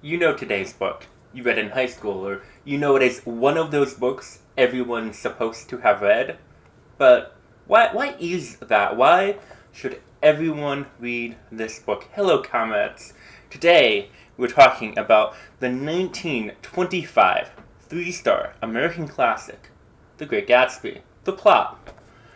you know today's book. You read in high school, or you know it is one of those books everyone's supposed to have read. But why is that? Why should everyone read this book? Hello, comrades. Today, we're talking about the 1925 three-star American classic, The Great Gatsby. The plot.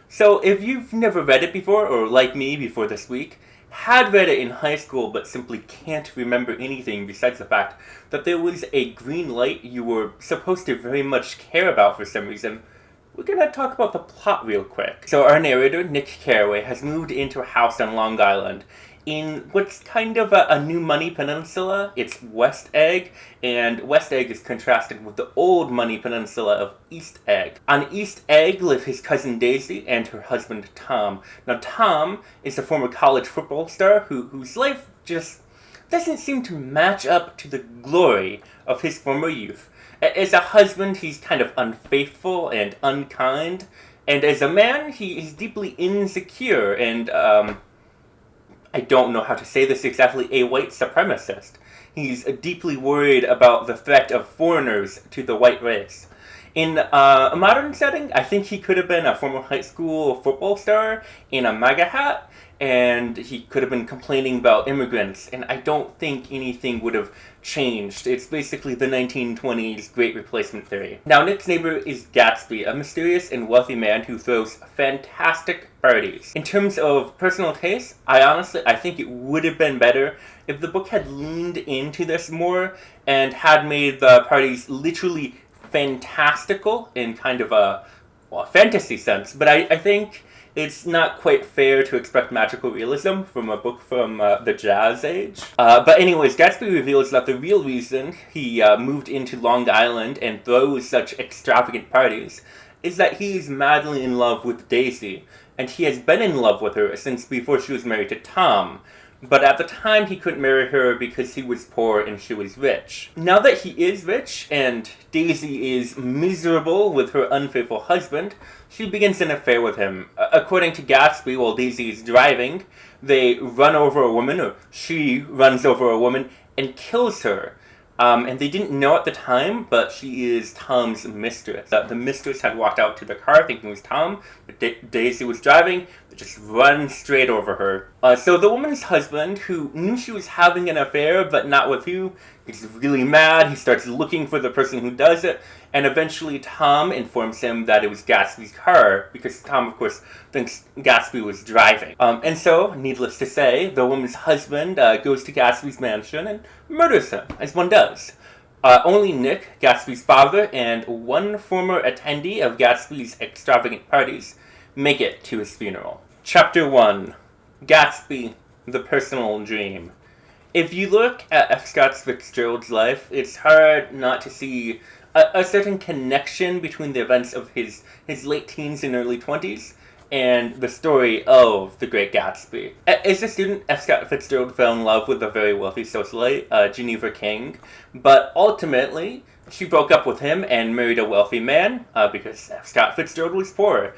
So, if you've never read it before, or like me before this week, had read it in high school but simply can't remember anything besides the fact that there was a green light you were supposed to very much care about for some reason, we're gonna talk about the plot real quick. So our narrator, Nick Carraway, has moved into a house on Long Island in what's kind of a new money peninsula. It's West Egg, and West Egg is contrasted with the old money peninsula of East Egg. On East Egg live his cousin Daisy and her husband Tom. Now Tom is a former college football star whose life just doesn't seem to match up to the glory of his former youth. As a husband, he's kind of unfaithful and unkind, and as a man, he is deeply insecure and, I don't know how to say this exactly, a white supremacist. He's deeply worried about the threat of foreigners to the white race. In a modern setting, I think he could have been a former high school football star in a MAGA hat, and he could have been complaining about immigrants, and I don't think anything would have changed. It's basically the 1920s Great Replacement theory. Now, Nick's neighbor is Gatsby, a mysterious and wealthy man who throws fantastic parties. In terms of personal taste, I think it would have been better if the book had leaned into this more and had made the parties literally fantastical in kind of a fantasy sense, but I think it's not quite fair to expect magical realism from a book from the Jazz Age. But anyways, Gatsby reveals that the real reason he moved into Long Island and throws such extravagant parties is that he is madly in love with Daisy, and he has been in love with her since before she was married to Tom. But at the time, he couldn't marry her because he was poor and she was rich. Now that he is rich and Daisy is miserable with her unfaithful husband, she begins an affair with him. According to Gatsby, while Daisy is driving, they run over a woman, or she runs over a woman and kills her. And they didn't know at the time, but she is Tom's mistress. The mistress had walked out to the car thinking it was Tom, but Daisy was driving, but just run straight over her. So the woman's husband, who knew she was having an affair, but not with who, he's really mad. He starts looking for the person who does it, and eventually Tom informs him that it was Gatsby's car, because Tom, of course, thinks Gatsby was driving. And so, needless to say, the woman's husband goes to Gatsby's mansion and murders him, as one does. Only Nick, Gatsby's father, and one former attendee of Gatsby's extravagant parties make it to his funeral. Chapter 1. Gatsby, the Personal Dream. If you look at F. Scott Fitzgerald's life, it's hard not to see a certain connection between the events of his late teens and early 20s and the story of The Great Gatsby. As a student, F. Scott Fitzgerald fell in love with a very wealthy socialite, Geneva King, but ultimately she broke up with him and married a wealthy man because F. Scott Fitzgerald was poor.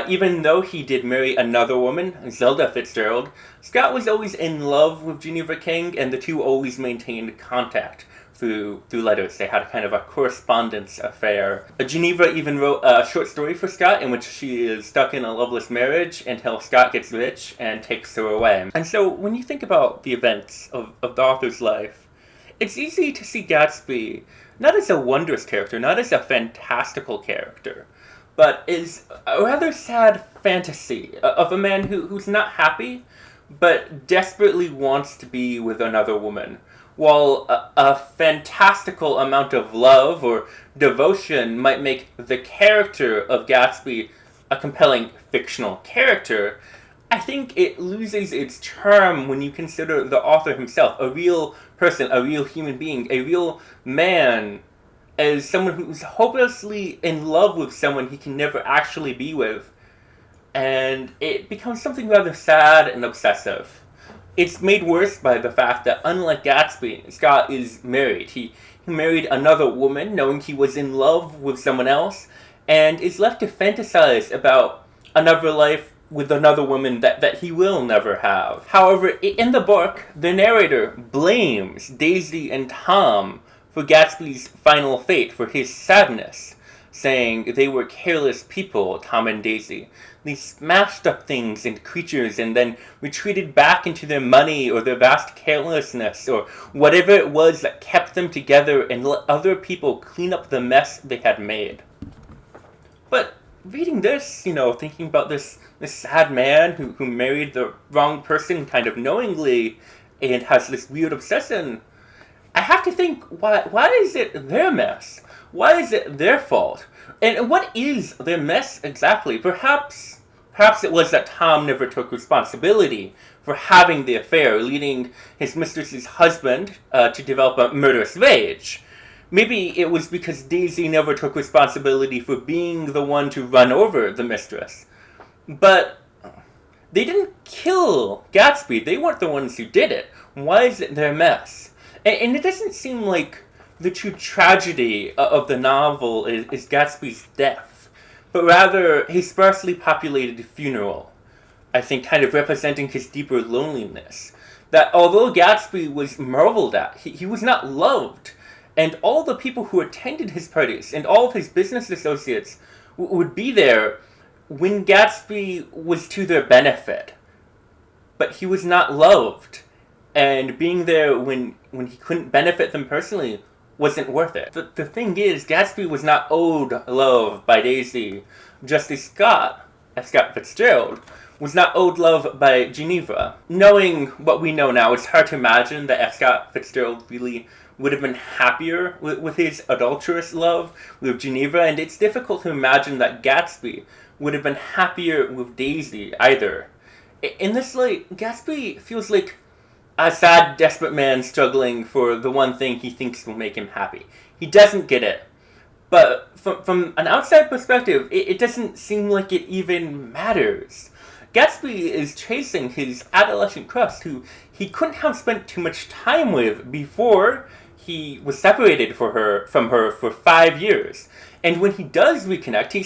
Even though he did marry another woman, Zelda Fitzgerald, Scott was always in love with Geneva King, and the two always maintained contact through letters. They had kind of a correspondence affair. Geneva even wrote a short story for Scott in which she is stuck in a loveless marriage until Scott gets rich and takes her away. And so when you think about the events of the author's life, it's easy to see Gatsby not as a wondrous character, not as a fantastical character, but is a rather sad fantasy of a man who's not happy, but desperately wants to be with another woman. While a fantastical amount of love or devotion might make the character of Gatsby a compelling fictional character, I think it loses its charm when you consider the author himself, a real person, a real human being, a real man, as someone who's hopelessly in love with someone he can never actually be with. And it becomes something rather sad and obsessive. It's made worse by the fact that, unlike Gatsby, Scott is married. He married another woman, knowing he was in love with someone else, and is left to fantasize about another life with another woman that he will never have. However, in the book, the narrator blames Daisy and Tom for Gatsby's final fate, for his sadness, saying they were careless people, Tom and Daisy. They smashed up things and creatures and then retreated back into their money or their vast carelessness or whatever it was that kept them together and let other people clean up the mess they had made. But reading this, thinking about this sad man who married the wrong person kind of knowingly and has this weird obsession, I have to think, why is it their mess? Why is it their fault? And what is their mess exactly? Perhaps it was that Tom never took responsibility for having the affair, leading his mistress's husband to develop a murderous rage. Maybe it was because Daisy never took responsibility for being the one to run over the mistress. But they didn't kill Gatsby. They weren't the ones who did it. Why is it their mess? And it doesn't seem like the true tragedy of the novel is Gatsby's death, but rather his sparsely populated funeral, I think kind of representing his deeper loneliness. That although Gatsby was marveled at, he was not loved, and all the people who attended his parties and all of his business associates would be there when Gatsby was to their benefit. But he was not loved, and being there when he couldn't benefit them personally wasn't worth it. The thing is, Gatsby was not owed love by Daisy, just as Scott Fitzgerald, was not owed love by Geneva. Knowing what we know now, it's hard to imagine that F. Scott Fitzgerald really would have been happier with his adulterous love with Geneva, and it's difficult to imagine that Gatsby would have been happier with Daisy either. In this light, Gatsby feels like a sad, desperate man struggling for the one thing he thinks will make him happy. He doesn't get it. But from an outside perspective, it doesn't seem like it even matters. Gatsby is chasing his adolescent crush who he couldn't have spent too much time with before he was separated from her for 5 years. And when he does reconnect, he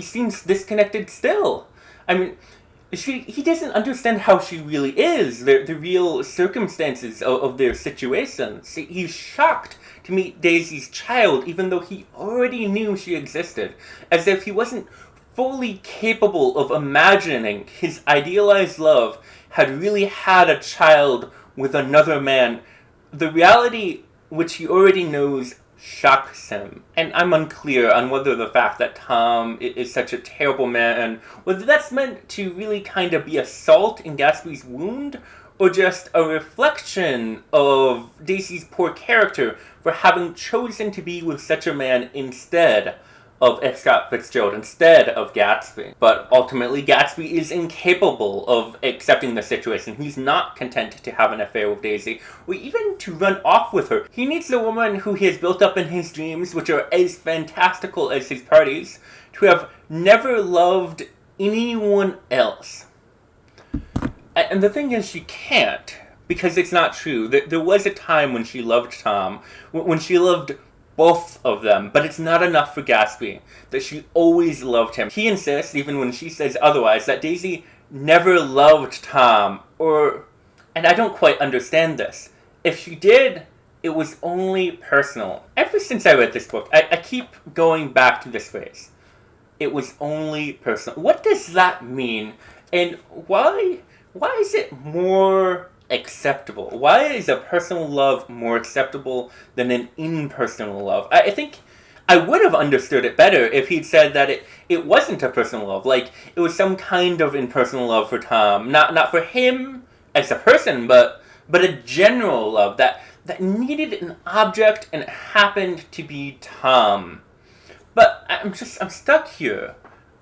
seems disconnected still. I mean, he doesn't understand how she really is, the real circumstances of their situations. He's shocked to meet Daisy's child, even though he already knew she existed, as if he wasn't fully capable of imagining his idealized love had really had a child with another man. The reality, which he already knows, shocks him. And I'm unclear on whether the fact that Tom is such a terrible man, whether that's meant to really kind of be a salt in Gatsby's wound, or just a reflection of Daisy's poor character for having chosen to be with such a man instead of F. Scott Fitzgerald, instead of Gatsby. But ultimately, Gatsby is incapable of accepting the situation. He's not content to have an affair with Daisy, or even to run off with her. He needs the woman who he has built up in his dreams, which are as fantastical as his parties, to have never loved anyone else. And the thing is, she can't, because it's not true. There was a time when she loved Tom, when she loved both of them, but it's not enough for Gatsby that she always loved him. He insists, even when she says otherwise, that Daisy never loved Tom, and I don't quite understand this. If she did, it was only personal. Ever since I read this book, I keep going back to this phrase. It was only personal. What does that mean? And why is it more acceptable? Why is a personal love more acceptable than an impersonal love? I think I would have understood it better if he'd said that it wasn't a personal love, like it was some kind of impersonal love for Tom, not for him as a person, but a general love that needed an object and it happened to be Tom. But I'm stuck here,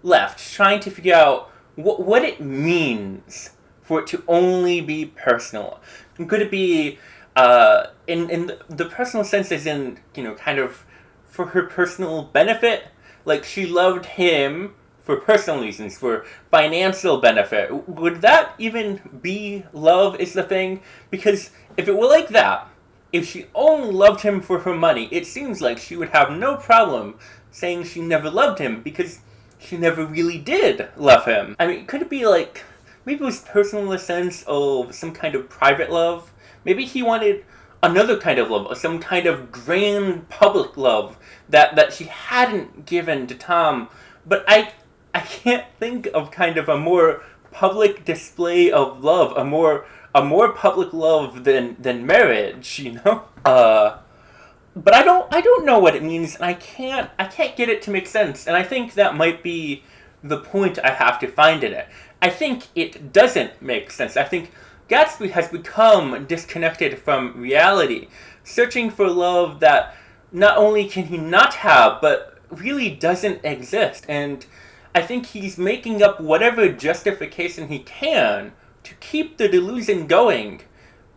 left, trying to figure out what it means for it to only be personal. Could it be in the personal sense as in, kind of for her personal benefit? Like she loved him for personal reasons, for financial benefit. Would that even be love is the thing? Because if it were like that, if she only loved him for her money, it seems like she would have no problem saying she never loved him, because she never really did love him. I mean, could it be like, maybe it was personal in the sense of some kind of private love? Maybe he wanted another kind of love, some kind of grand public love that she hadn't given to Tom. But I can't think of kind of a more public display of love, a more public love than marriage, But I don't know what it means, and I can't get it to make sense. And I think that might be the point I have to find in it. I think it doesn't make sense. I think Gatsby has become disconnected from reality, searching for love that not only can he not have, but really doesn't exist. And I think he's making up whatever justification he can to keep the delusion going,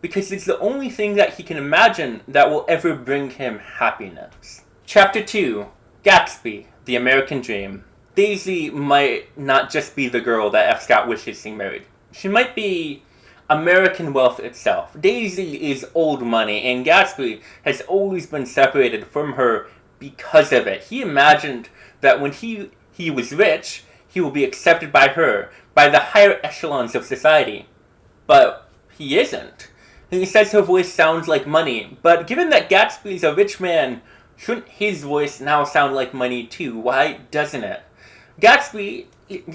because it's the only thing that he can imagine that will ever bring him happiness. Chapter 2, Gatsby, the American Dream. Daisy might not just be the girl that F. Scott wishes he married. She might be American wealth itself. Daisy is old money, and Gatsby has always been separated from her because of it. He imagined that when he was rich, he will be accepted by her, by the higher echelons of society. But he isn't. He says her voice sounds like money, but given that Gatsby's a rich man, shouldn't his voice now sound like money too? Why doesn't it? Gatsby,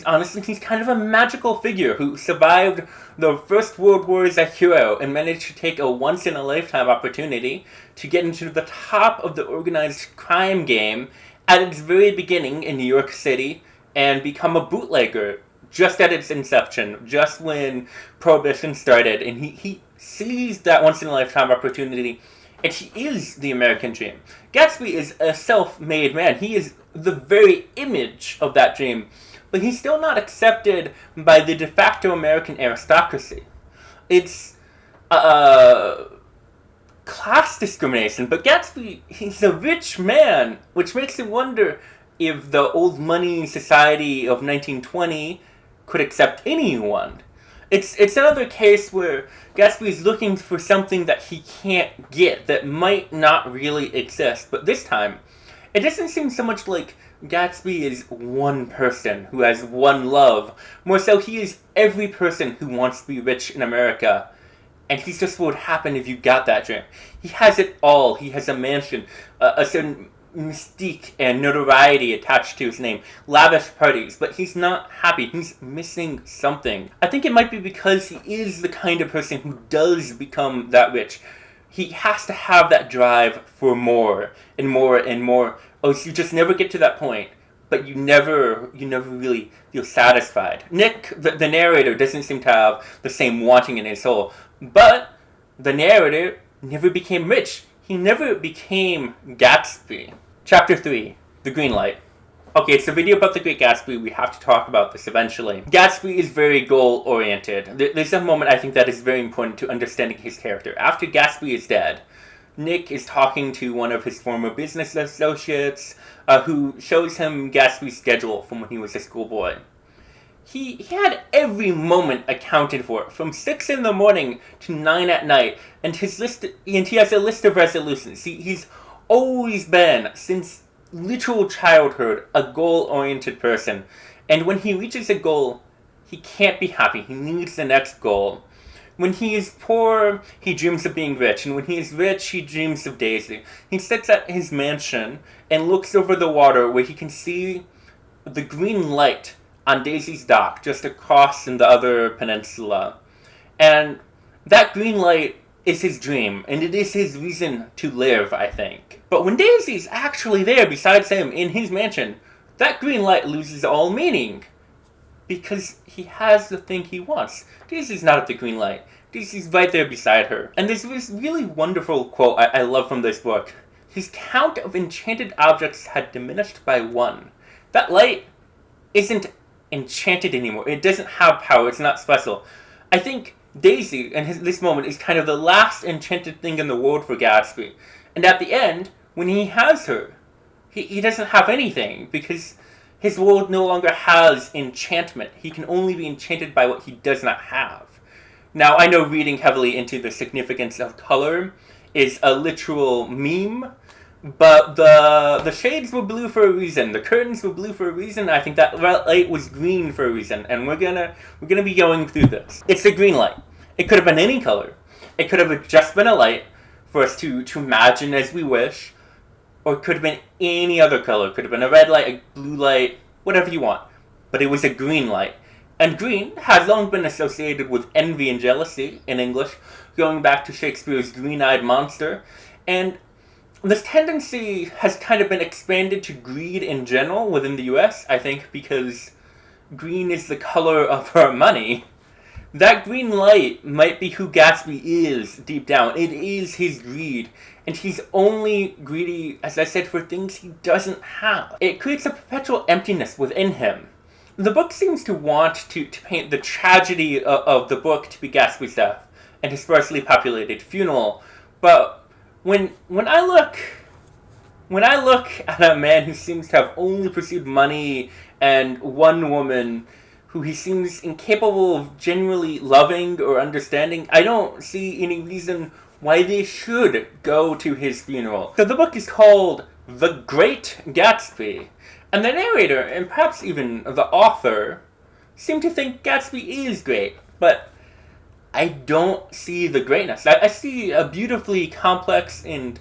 honestly, he's kind of a magical figure who survived the First World War as a hero and managed to take a once-in-a-lifetime opportunity to get into the top of the organized crime game at its very beginning in New York City and become a bootlegger just at its inception, just when Prohibition started. And he seized that once-in-a-lifetime opportunity, and he is the American dream. Gatsby is a self-made man. He is the very image of that dream, but he's still not accepted by the de facto American aristocracy. It's class discrimination, but Gatsby, he's a rich man, which makes you wonder if the old money society of 1920 could accept anyone. It's another case where Gatsby is looking for something that he can't get, that might not really exist. But this time, it doesn't seem so much like Gatsby is one person who has one love. More so, he is every person who wants to be rich in America. And he's just what would happen if you got that dream. He has it all. He has a mansion, a certain mystique and notoriety attached to his name, lavish parties, but he's not happy. He's missing something. I think it might be because he is the kind of person who does become that rich. He has to have that drive for more and more and more. Oh, so you just never get to that point, but you never really feel satisfied. Nick, the narrator, doesn't seem to have the same wanting in his soul, but the narrator never became rich. He never became Gatsby. Chapter 3, The Green Light. Okay, it's a video about the Great Gatsby. We have to talk about this eventually. Gatsby is very goal-oriented. There's a moment I think that is very important to understanding his character. After Gatsby is dead, Nick is talking to one of his former business associates who shows him Gatsby's schedule from when he was a schoolboy. He had every moment accounted for, from 6 in the morning to 9 at night, and he has a list of resolutions. He's always been, since literal childhood, a goal-oriented person, and when he reaches a goal, he can't be happy. He needs the next goal. When he is poor, he dreams of being rich, and when he is rich, he dreams of Daisy. He sits at his mansion and looks over the water where he can see the green light on Daisy's dock, just across in the other peninsula. And that green light is his dream, and it is his reason to live, I think. But when Daisy's actually there besides him in his mansion, that green light loses all meaning, because he has the thing he wants. Daisy's not at the green light. Daisy's right there beside her. And there's this really wonderful quote I love from this book. His count of enchanted objects had diminished by 1. That light isn't enchanted anymore. It doesn't have power. It's not special. I think Daisy, in this moment, is kind of the last enchanted thing in the world for Gatsby. And at the end, when he has her, he doesn't have anything, because his world no longer has enchantment. He can only be enchanted by what he does not have. Now, I know reading heavily into the significance of color is a literal meme, But the shades were blue for a reason. The curtains were blue for a reason. I think that light was green for a reason, and we're gonna be going through this. It's a green light. It could have been any color. It could have just been a light for us to imagine as we wish, or it could have been any other color. It could have been a red light, a blue light, whatever you want. But it was a green light. And green has long been associated with envy and jealousy in English, going back to Shakespeare's green-eyed monster. And this tendency has kind of been expanded to greed in general within the US, I think, because green is the color of our money. That green light might be who Gatsby is deep down. It is his greed. And he's only greedy, as I said, for things he doesn't have. It creates a perpetual emptiness within him. The book seems to want to paint the tragedy of the book to be Gatsby's death and his sparsely populated funeral. But when I look at a man who seems to have only pursued money and one woman who he seems incapable of genuinely loving or understanding, I don't see any reason why they should go to his funeral. So the book is called The Great Gatsby, and the narrator, and perhaps even the author, seem to think Gatsby is great, but I don't see the greatness. I see a beautifully complex and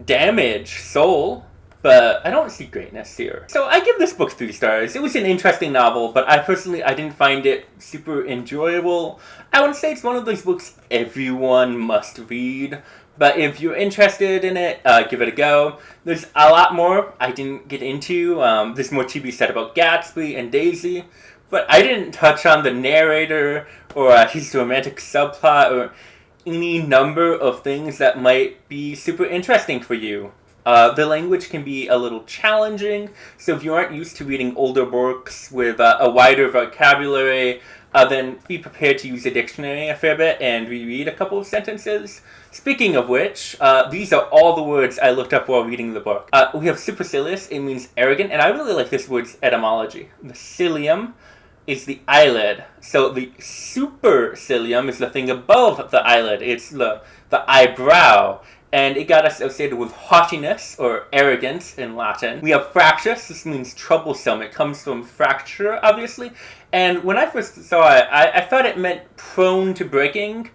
damaged soul, but I don't see greatness here. So I give this book 3 stars. It was an interesting novel, but I didn't find it super enjoyable. I wouldn't say it's one of those books everyone must read, but if you're interested in it, give it a go. There's a lot more I didn't get into. There's more to be said about Gatsby and Daisy, but I didn't touch on the narrator or his romantic subplot or any number of things that might be super interesting for you. The language can be a little challenging, so if you aren't used to reading older works with a wider vocabulary, then be prepared to use a dictionary a fair bit and reread a couple of sentences. Speaking of which, these are all the words I looked up while reading the book. We have supercilious, it means arrogant, and I really like this word's etymology. The cilium is the eyelid, so the supercilium is the thing above the eyelid. It's the eyebrow. And it got associated with haughtiness, or arrogance in Latin. We have fractious, this means troublesome. It comes from fracture, obviously. And when I first saw it, I thought it meant prone to breaking,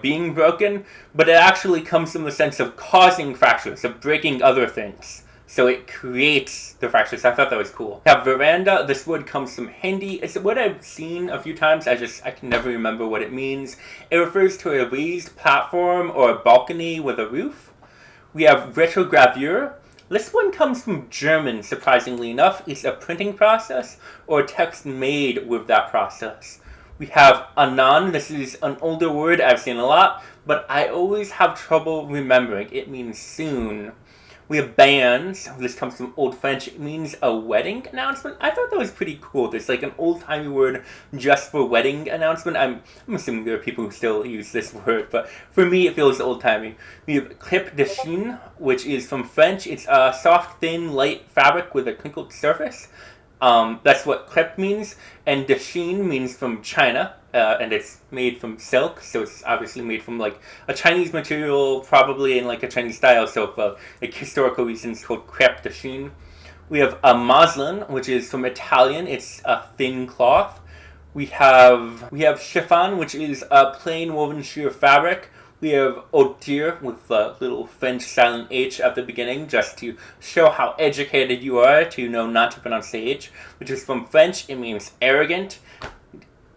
being broken. But it actually comes from the sense of causing fractures, of breaking other things. So it creates the fractures. I thought that was cool. We have veranda. This word comes from Hindi. It's a word I've seen a few times. I can never remember what it means. It refers to a raised platform or a balcony with a roof. We have retrogravure. This one comes from German, surprisingly enough. It's a printing process or text made with that process. We have anon. This is an older word I've seen a lot, but I always have trouble remembering. It means soon. We have bands. This comes from Old French. It means a wedding announcement. I thought that was pretty cool. There's like an old-timey word just for wedding announcement. I'm assuming there are people who still use this word, but for me it feels old-timey. We have clip de chine, which is from French. It's a soft, thin, light fabric with a crinkled surface. That's what clip means. And de chine means from China. And it's made from silk, so it's obviously made from like a Chinese material, probably in like a Chinese style. So for like historical reasons, called crêpe de chine. We have a muslin, which is from Italian. It's a thin cloth. We have chiffon, which is a plain woven sheer fabric. We have hauteur with a little French silent H at the beginning, just to show how educated you are to know not to pronounce the H, which is from French. It means arrogant.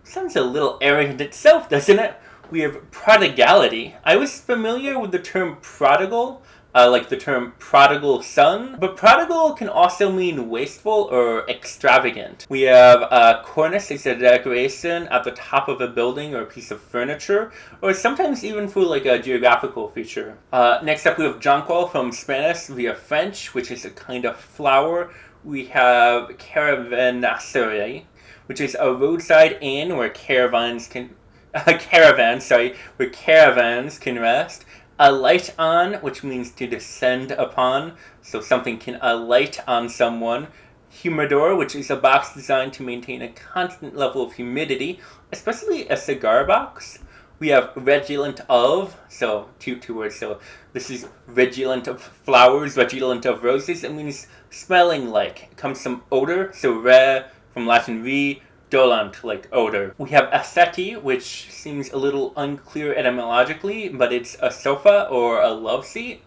Sounds a little arrogant itself, doesn't it? We have prodigality. I was familiar with the term prodigal, like the term prodigal son, but prodigal can also mean wasteful or extravagant. We have cornice. It's a decoration at the top of a building or a piece of furniture, or sometimes even for like a geographical feature. Next up we have jonquil from Spanish. We have French, which is a kind of flower. We have caravanserai, which is a roadside inn where caravans can rest. Alight on, which means to descend upon, so something can alight on someone. Humidor, which is a box designed to maintain a constant level of humidity, especially a cigar box. We have redulent of, so two words. So this is redulent of flowers, redulent of roses. It means smelling like. It comes from odor, so re from Latin re, dolent, like odor. We have asceti, which seems a little unclear etymologically, but it's a sofa or a love seat.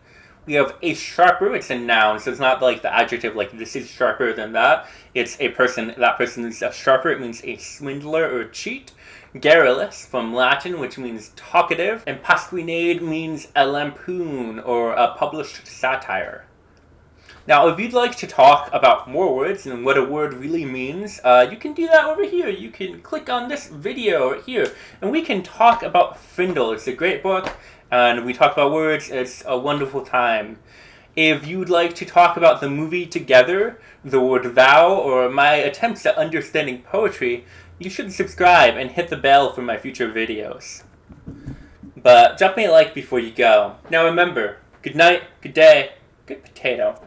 We have a sharper, it's a noun, so it's not like the adjective, like this is sharper than that. It's a person, that person is a sharper, it means a swindler or a cheat. Garrulous, from Latin, which means talkative. And pasquinade means a lampoon or a published satire. Now, if you'd like to talk about more words and what a word really means, you can do that over here. You can click on this video right here, and we can talk about Findle. It's a great book, and we talk about words. It's a wonderful time. If you'd like to talk about the movie Together, the word thou, or my attempts at understanding poetry, you should subscribe and hit the bell for my future videos. But drop me a like before you go. Now remember, good night, good day, good potato.